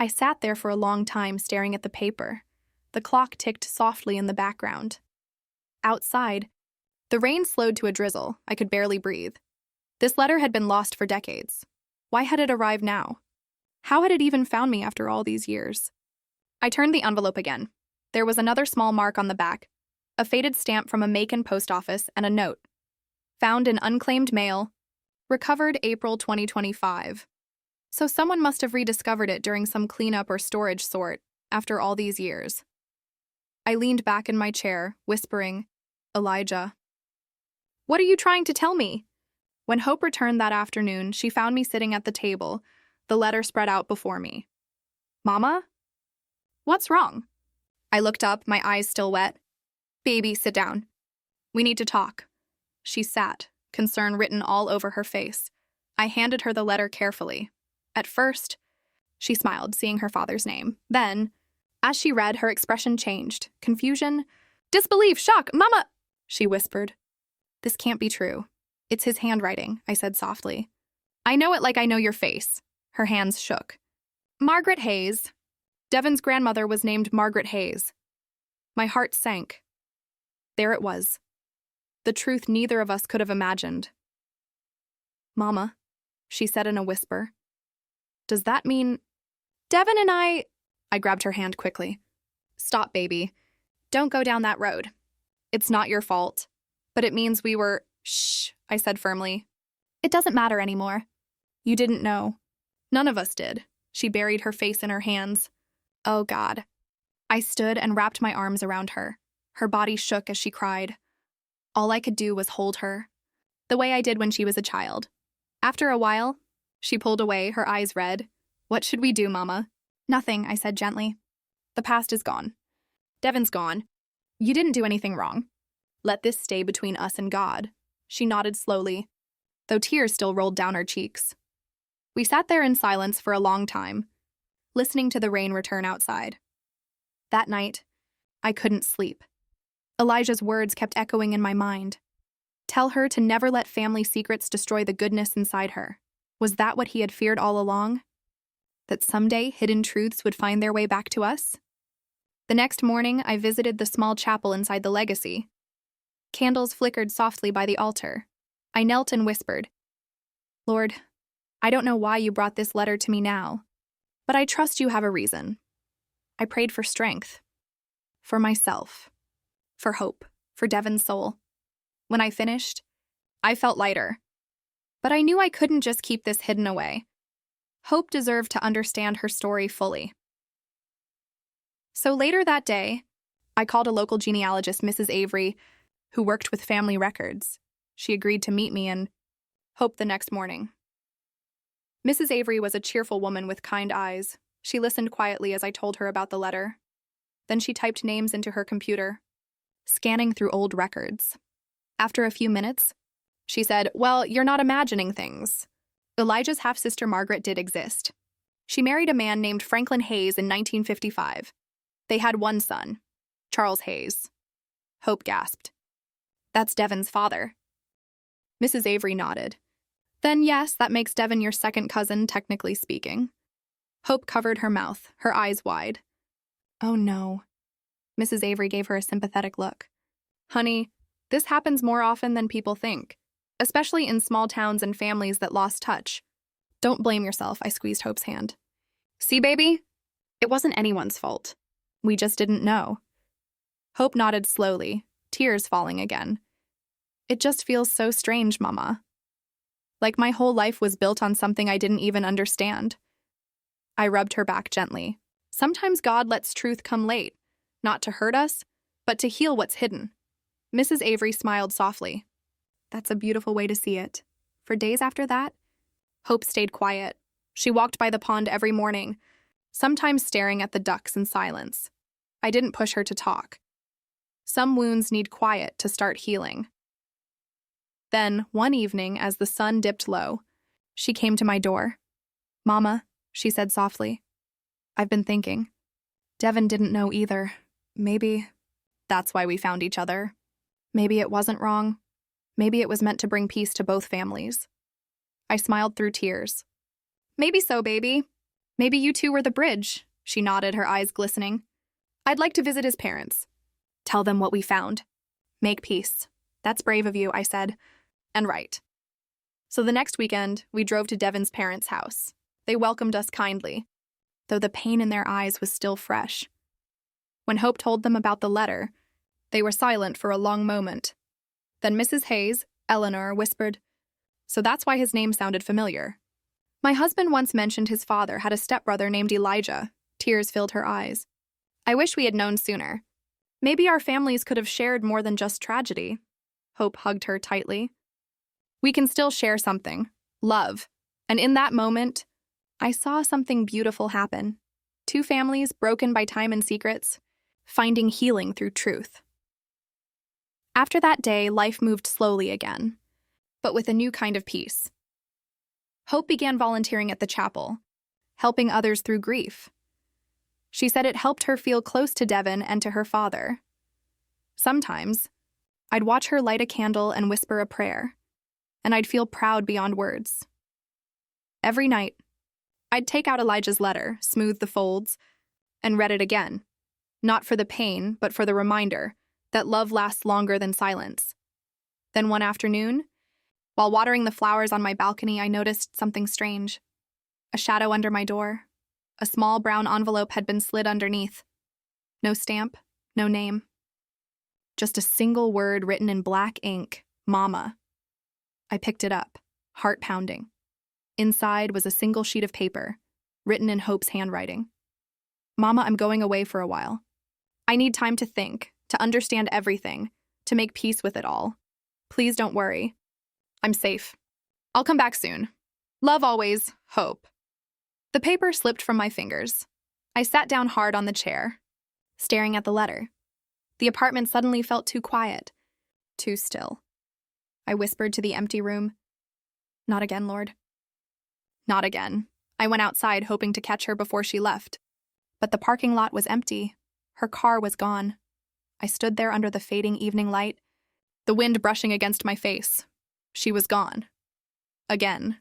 I sat there for a long time staring at the paper. The clock ticked softly in the background. Outside, the rain slowed to a drizzle. I could barely breathe. This letter had been lost for decades. Why had it arrived now? How had it even found me after all these years? I turned the envelope again. There was another small mark on the back, a faded stamp from a Macon post office, and a note. "Found in unclaimed mail. Recovered April 2025. So someone must have rediscovered it during some cleanup or storage sort after all these years. I leaned back in my chair, whispering, "Elijah." "What are you trying to tell me?" When Hope returned that afternoon, she found me sitting at the table, the letter spread out before me. "Mama? What's wrong?" I looked up, my eyes still wet. "Baby, sit down. We need to talk." She sat, concern written all over her face. I handed her the letter carefully. At first, She smiled, seeing her father's name. Then, as she read, her expression changed. Confusion, disbelief, shock. Mama, she whispered. This can't be true. It's his handwriting, I said softly. I know it like I know your face. Her hands shook. Margaret Hayes. Devon's grandmother was named Margaret Hayes. My heart sank. There it was. The truth neither of us could have imagined. Mama, she said in a whisper. Does that mean... Devon and I grabbed her hand quickly. Stop, baby. Don't go down that road. It's not your fault. But it means we were... Shh, I said firmly. It doesn't matter anymore. You didn't know. None of us did. She buried her face in her hands. Oh, God. I stood and wrapped my arms around her. Her body shook as she cried. All I could do was hold her, the way I did when she was a child. After a while, she pulled away, her eyes red. What should we do, Mama? Nothing, I said gently. The past is gone. Devon's gone. You didn't do anything wrong. Let this stay between us and God. She nodded slowly, though tears still rolled down her cheeks. We sat there in silence for a long time, listening to the rain return outside. That night, I couldn't sleep. Elijah's words kept echoing in my mind. Tell her to never let family secrets destroy the goodness inside her. Was that what he had feared all along? That someday hidden truths would find their way back to us? The next morning, I visited the small chapel inside the legacy. Candles flickered softly by the altar. I knelt and whispered, Lord, I don't know why you brought this letter to me now, but I trust you have a reason. I prayed for strength, for myself, for hope, for Devon's soul. When I finished, I felt lighter, but I knew I couldn't just keep this hidden away. Hope deserved to understand her story fully. So later that day, I called a local genealogist, Mrs. Avery, who worked with family records. She agreed to meet me and Hope the next morning. Mrs. Avery was a cheerful woman with kind eyes. She listened quietly as I told her about the letter. Then she typed names into her computer, scanning through old records. After a few minutes, she said, Well, you're not imagining things. Elijah's half-sister Margaret did exist. She married a man named Franklin Hayes in 1955. They had one son, Charles Hayes. Hope gasped. That's Devon's father. Mrs. Avery nodded. Then yes, that makes Devon your second cousin, technically speaking. Hope covered her mouth, her eyes wide. Oh no. Mrs. Avery gave her a sympathetic look. Honey, this happens more often than people think, especially in small towns and families that lost touch. Don't blame yourself, I squeezed Hope's hand. See, baby? It wasn't anyone's fault. We just didn't know. Hope nodded slowly, tears falling again. It just feels so strange, Mama. Like my whole life was built on something I didn't even understand. I rubbed her back gently. Sometimes God lets truth come late, not to hurt us, but to heal what's hidden. Mrs. Avery smiled softly. That's a beautiful way to see it. For days after that, Hope stayed quiet. She walked by the pond every morning, sometimes staring at the ducks in silence. I didn't push her to talk. Some wounds need quiet to start healing. Then, one evening, as the sun dipped low, she came to my door. Mama, she said softly, I've been thinking. Devon didn't know either. Maybe that's why we found each other. Maybe it wasn't wrong. Maybe it was meant to bring peace to both families. I smiled through tears. Maybe so, baby. Maybe you two were the bridge, she nodded, her eyes glistening. I'd like to visit his parents. Tell them what we found. Make peace. That's brave of you, I said. And right. So the next weekend, we drove to Devon's parents' house. They welcomed us kindly, though the pain in their eyes was still fresh. When Hope told them about the letter, they were silent for a long moment. Then Mrs. Hayes, Eleanor, whispered, So that's why his name sounded familiar. My husband once mentioned his father had a stepbrother named Elijah. Tears filled her eyes. I wish we had known sooner. Maybe our families could have shared more than just tragedy. Hope hugged her tightly. We can still share something, love. And in that moment, I saw something beautiful happen. Two families broken by time and secrets, finding healing through truth. After that day, life moved slowly again, but with a new kind of peace. Hope began volunteering at the chapel, helping others through grief. She said it helped her feel close to Devin and to her father. Sometimes, I'd watch her light a candle and whisper a prayer, and I'd feel proud beyond words. Every night, I'd take out Elijah's letter, smooth the folds, and read it again, not for the pain, but for the reminder that love lasts longer than silence. Then one afternoon, while watering the flowers on my balcony, I noticed something strange. A shadow under my door. A small brown envelope had been slid underneath. No stamp, no name. Just a single word written in black ink, Mama. I picked it up, heart pounding. Inside was a single sheet of paper, written in Hope's handwriting. Mama, I'm going away for a while. I need time to think, to understand everything, to make peace with it all. Please don't worry. I'm safe. I'll come back soon. Love always, Hope. The paper slipped from my fingers. I sat down hard on the chair, staring at the letter. The apartment suddenly felt too quiet, too still. I whispered to the empty room, "Not again, Lord." Not again. I went outside, hoping to catch her before she left. But the parking lot was empty. Her car was gone. I stood there under the fading evening light, the wind brushing against my face. She was gone. Again.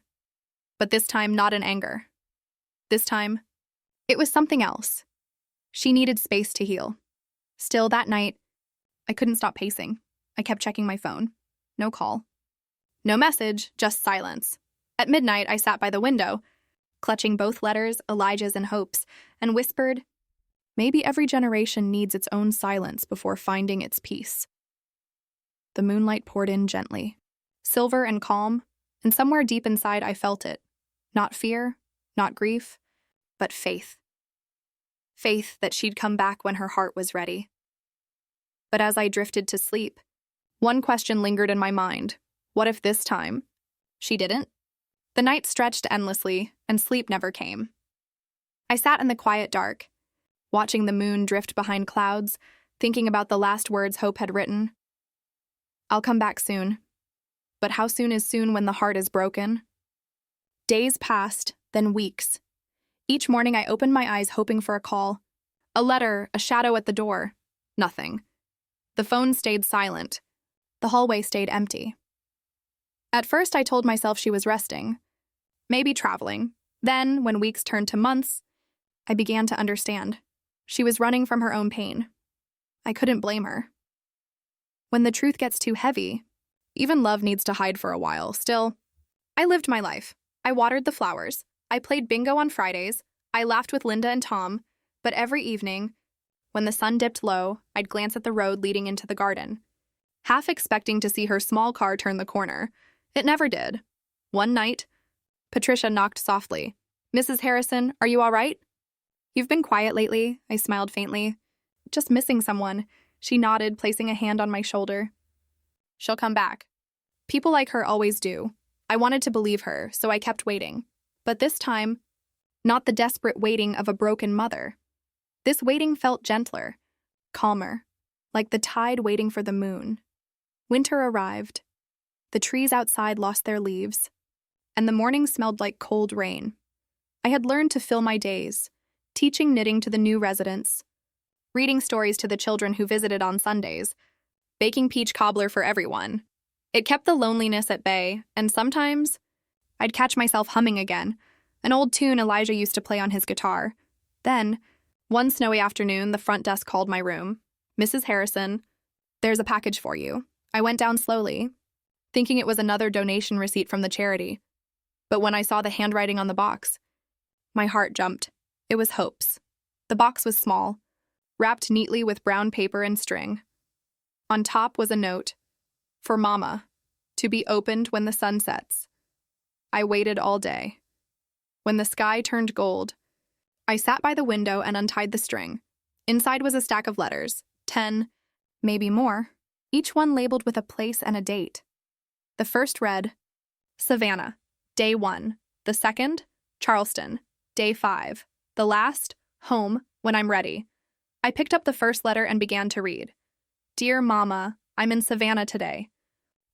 But this time, not in anger. This time, it was something else. She needed space to heal. Still, that night, I couldn't stop pacing. I kept checking my phone. No call. No message, just silence. At midnight, I sat by the window, clutching both letters, Elijah's and Hope's, and whispered, "Maybe every generation needs its own silence before finding its peace." The moonlight poured in gently, silver and calm, and somewhere deep inside I felt it. Not fear, not grief, but faith. Faith that she'd come back when her heart was ready. But as I drifted to sleep, one question lingered in my mind. What if this time she didn't? The night stretched endlessly, and sleep never came. I sat in the quiet dark, watching the moon drift behind clouds, thinking about the last words Hope had written. I'll come back soon. But how soon is soon when the heart is broken? Days passed, then weeks. Each morning I opened my eyes hoping for a call. A letter, a shadow at the door. Nothing. The phone stayed silent. The hallway stayed empty. At first I told myself she was resting. Maybe traveling. Then, when weeks turned to months, I began to understand. She was running from her own pain. I couldn't blame her. When the truth gets too heavy, even love needs to hide for a while. Still, I lived my life. I watered the flowers. I played bingo on Fridays. I laughed with Linda and Tom. But every evening, when the sun dipped low, I'd glance at the road leading into the garden, half expecting to see her small car turn the corner. It never did. One night, Patricia knocked softly. "Mrs. Harrison, are you all right?" "You've been quiet lately," I smiled faintly. "Just missing someone." She nodded, placing a hand on my shoulder. "She'll come back. People like her always do." I wanted to believe her, so I kept waiting. But this time, not the desperate waiting of a broken mother. This waiting felt gentler, calmer, like the tide waiting for the moon. Winter arrived. The trees outside lost their leaves, and the morning smelled like cold rain. I had learned to fill my days, teaching knitting to the new residents, reading stories to the children who visited on Sundays, baking peach cobbler for everyone. It kept the loneliness at bay, and sometimes I'd catch myself humming again, an old tune Elijah used to play on his guitar. Then, one snowy afternoon, the front desk called my room. "Mrs. Harrison, there's a package for you." I went down slowly, thinking it was another donation receipt from the charity. But when I saw the handwriting on the box, my heart jumped. It was Hope's. The box was small, wrapped neatly with brown paper and string. On top was a note, "For Mama, to be opened when the sun sets." I waited all day. When the sky turned gold, I sat by the window and untied the string. Inside was a stack of letters, 10, maybe more, each one labeled with a place and a date. The first read, "Savannah, Day 1. The second, Charleston, Day 5. The last, Home, when I'm ready." I picked up the first letter and began to read. "Dear Mama, I'm in Savannah today.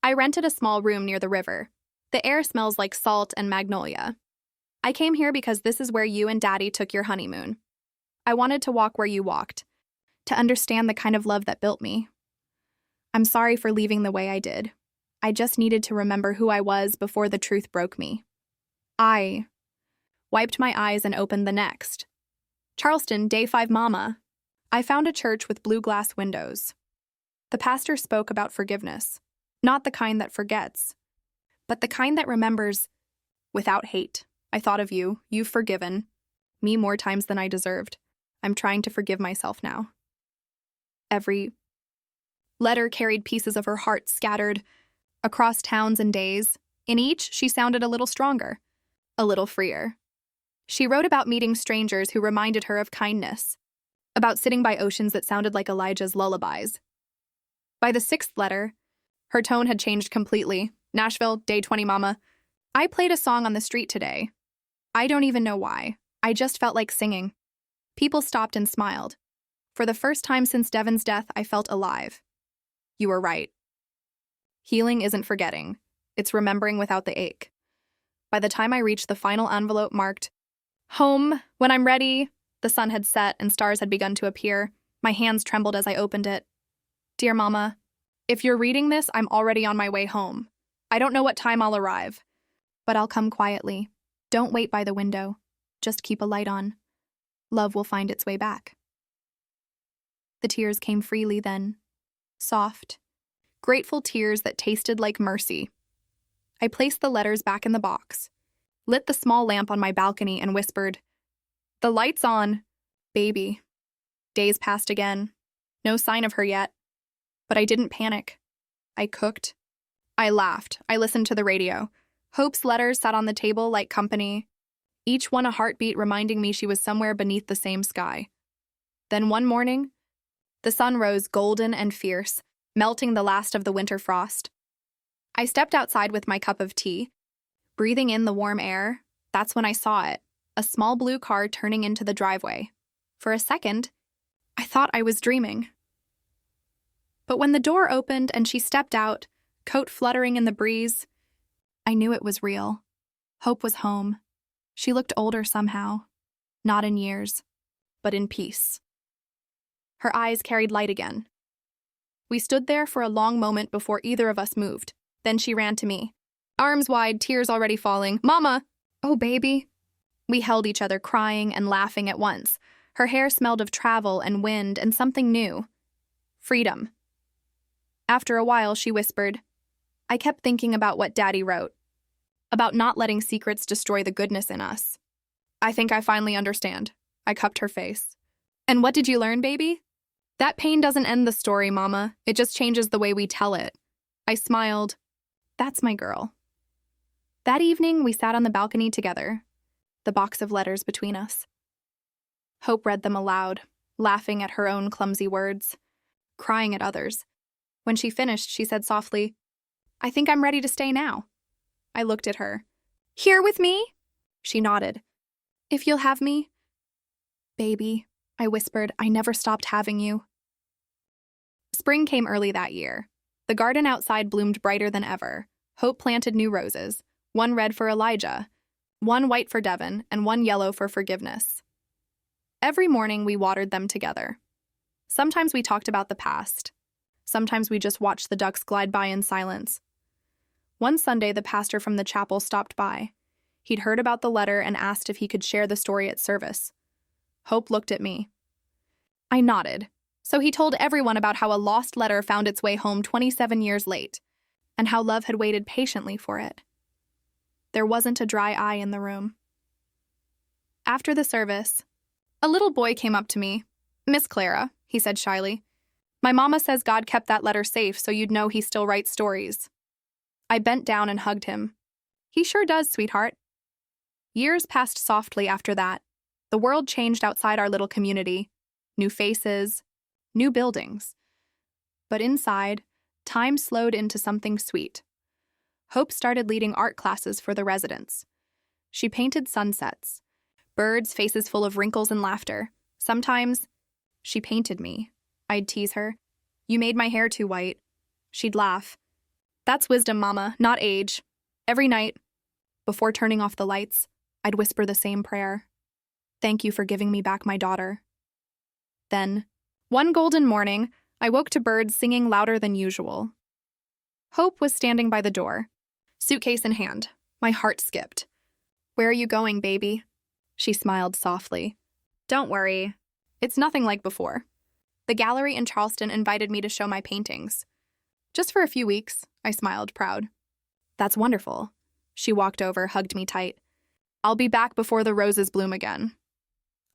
I rented a small room near the river. The air smells like salt and magnolia. I came here because this is where you and Daddy took your honeymoon. I wanted to walk where you walked, to understand the kind of love that built me. I'm sorry for leaving the way I did. I just needed to remember who I was before the truth broke me. I wiped my eyes and opened the next. Charleston, Day 5 Mama. I found a church with blue glass windows. The pastor spoke about forgiveness, not the kind that forgets, but the kind that remembers without hate. I thought of you. You've forgiven me more times than I deserved. I'm trying to forgive myself now. Every letter carried pieces of her heart scattered across towns and days. In each, she sounded a little stronger, a little freer. She wrote about meeting strangers who reminded her of kindness, about sitting by oceans that sounded like Elijah's lullabies. By the sixth letter, her tone had changed completely. Nashville, Day 20 Mama. I played a song on the street today. I don't even know why. I just felt like singing. People stopped and smiled. For the first time since Devin's death, I felt alive. You were right. Healing isn't forgetting. It's remembering without the ache. By the time I reached the final envelope marked home, when I'm ready, the sun had set and stars had begun to appear. My hands trembled as I opened it. Dear Mama, if you're reading this, I'm already on my way home. I don't know what time I'll arrive, but I'll come quietly. Don't wait by the window. Just keep a light on. Love will find its way back. The tears came freely then, soft, grateful tears that tasted like mercy. I placed the letters back in the box, lit the small lamp on my balcony, and whispered, "The light's on, baby." Days passed again. No sign of her yet. But I didn't panic. I cooked. I laughed. I listened to the radio. Hope's letters sat on the table like company, each one a heartbeat reminding me she was somewhere beneath the same sky. Then one morning, the sun rose golden and fierce, melting the last of the winter frost. I stepped outside with my cup of tea, breathing in the warm air. That's when I saw it, a small blue car turning into the driveway. For a second, I thought I was dreaming. But when the door opened and she stepped out, coat fluttering in the breeze, I knew it was real. Hope was home. She looked older somehow, not in years, but in peace. Her eyes carried light again. We stood there for a long moment before either of us moved. Then she ran to me, arms wide, tears already falling. "Mama!" "Oh, baby." We held each other, crying and laughing at once. Her hair smelled of travel and wind and something new. Freedom. After a while, she whispered, "I kept thinking about what Daddy wrote, about not letting secrets destroy the goodness in us. I think I finally understand." I cupped her face. "And what did you learn, baby?" "That pain doesn't end the story, Mama. It just changes the way we tell it." I smiled. That's my girl. That evening, we sat on the balcony together, the box of letters between us. Hope read them aloud, laughing at her own clumsy words, crying at others. When she finished, she said softly, "I think I'm ready to stay now." I looked at her. "Here with me?" She nodded. "If you'll have me." "Baby," I whispered, "I never stopped having you." Spring came early that year. The garden outside bloomed brighter than ever. Hope planted new roses, one red for Elijah, one white for Devin, and one yellow for forgiveness. Every morning we watered them together. Sometimes we talked about the past. Sometimes we just watched the ducks glide by in silence. One Sunday, the pastor from the chapel stopped by. He'd heard about the letter and asked if he could share the story at service. Hope looked at me. I nodded. So he told everyone about how a lost letter found its way home 27 years late, and how love had waited patiently for it. There wasn't a dry eye in the room. After the service, a little boy came up to me. "Miss Clara," he said shyly, "my mama says God kept that letter safe so you'd know he still writes stories." I bent down and hugged him. "He sure does, sweetheart." Years passed softly after that. The world changed outside our little community. New faces, new buildings. But inside, time slowed into something sweet. Hope started leading art classes for the residents. She painted sunsets, birds' faces full of wrinkles and laughter. Sometimes, she painted me. I'd tease her. "You made my hair too white." She'd laugh. "That's wisdom, Mama, not age." Every night, before turning off the lights, I'd whisper the same prayer. Thank you for giving me back my daughter. Then, one golden morning, I woke to birds singing louder than usual. Hope was standing by the door, suitcase in hand. My heart skipped. Where are you going, baby? She smiled softly. Don't worry. It's nothing like before. The gallery in Charleston invited me to show my paintings. Just for a few weeks, I smiled, proud. That's wonderful. She walked over, hugged me tight. I'll be back before the roses bloom again.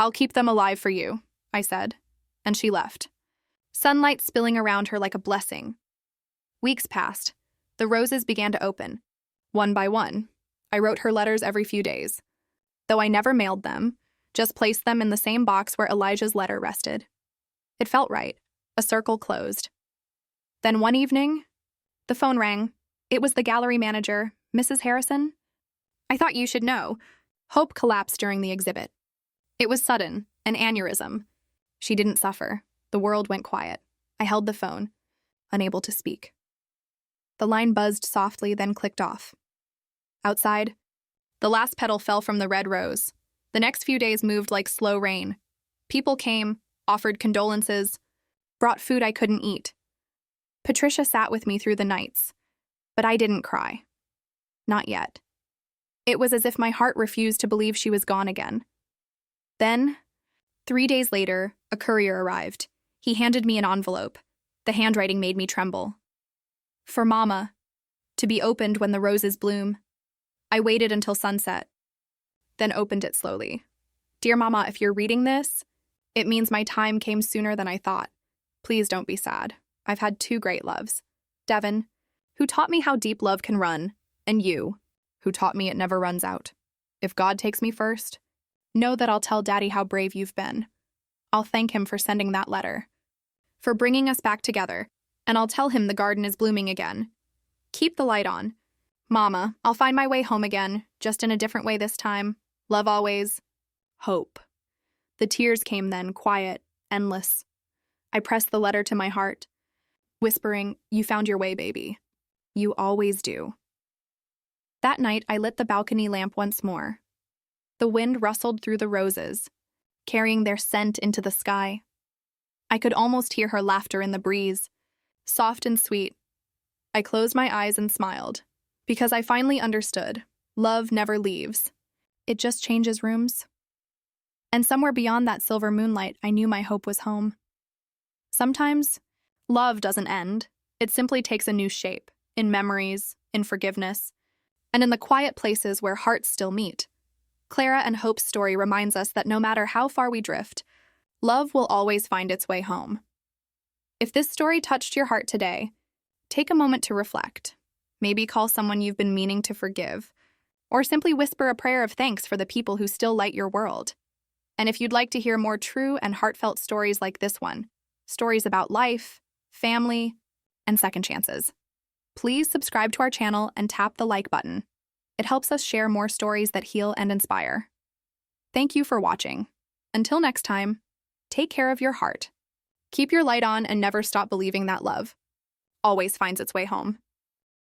I'll keep them alive for you, I said, and she left. Sunlight spilling around her like a blessing. Weeks passed. The roses began to open. One by one, I wrote her letters every few days. Though I never mailed them, just placed them in the same box where Elijah's letter rested. It felt right. A circle closed. Then one evening, the phone rang. It was the gallery manager, Mrs. Harrison. I thought you should know. Hope collapsed during the exhibit. It was sudden, an aneurysm. She didn't suffer. The world went quiet. I held the phone, unable to speak. The line buzzed softly, then clicked off. Outside, the last petal fell from the red rose. The next few days moved like slow rain. People came, offered condolences, brought food I couldn't eat. Patricia sat with me through the nights, but I didn't cry. Not yet. It was as if my heart refused to believe she was gone again. Then, 3 days later, a courier arrived. He handed me an envelope. The handwriting made me tremble. For Mama, to be opened when the roses bloom. I waited until sunset, then opened it slowly. Dear Mama, if you're reading this, it means my time came sooner than I thought. Please don't be sad. I've had 2 great loves. Devin, who taught me how deep love can run, and you, who taught me it never runs out. If God takes me first, know that I'll tell Daddy how brave you've been. I'll thank him for sending that letter, for bringing us back together, and I'll tell him the garden is blooming again. Keep the light on. Mama, I'll find my way home again, just in a different way this time. Love always. Hope. The tears came then, quiet, endless. I pressed the letter to my heart, whispering, you found your way, baby. You always do. That night, I lit the balcony lamp once more. The wind rustled through the roses, carrying their scent into the sky. I could almost hear her laughter in the breeze, soft and sweet. I closed my eyes and smiled, because I finally understood. Love never leaves. It just changes rooms. And somewhere beyond that silver moonlight, I knew my hope was home. Sometimes, love doesn't end. It simply takes a new shape, in memories, in forgiveness, and in the quiet places where hearts still meet. Clara and Hope's story reminds us that no matter how far we drift, love will always find its way home. If this story touched your heart today, take a moment to reflect. Maybe call someone you've been meaning to forgive, or simply whisper a prayer of thanks for the people who still light your world. And if you'd like to hear more true and heartfelt stories like this one, stories about life, family, and second chances, please subscribe to our channel and tap the like button. It helps us share more stories that heal and inspire. Thank you for watching. Until next time, take care of your heart. Keep your light on and never stop believing that love always finds its way home.